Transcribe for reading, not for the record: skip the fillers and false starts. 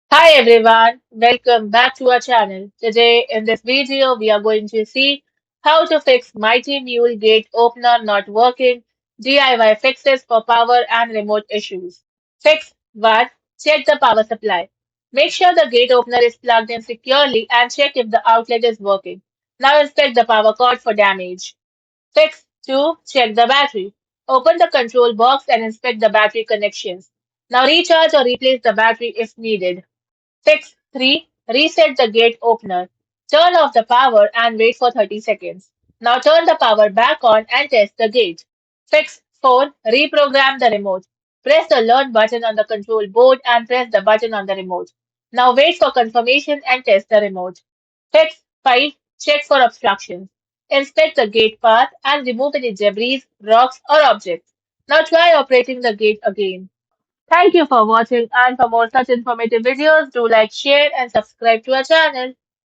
Hi everyone, welcome back to our channel. Today in this video we are going to see how to fix Mighty Mule gate opener not working, DIY fixes for power and remote issues. Fix 1. Check the power supply. Make sure the gate opener is plugged in securely and check if the outlet is working. Now inspect the power cord for damage. Fix 2. Check the battery. Open the control box and inspect the battery connections. Now recharge or replace the battery if needed. Fix 3. Reset the gate opener. Turn off the power and wait for 30 seconds. Now turn the power back on and test the gate. Fix 4. Reprogram the remote. Press the learn button on the control board and press the button on the remote. Now wait for confirmation and test the remote. Fix 5. Check for obstructions. Inspect the gate path and remove any debris, rocks or objects. Now try operating the gate again. Thank you for watching, and for more such informative videos, do like, share and subscribe to our channel.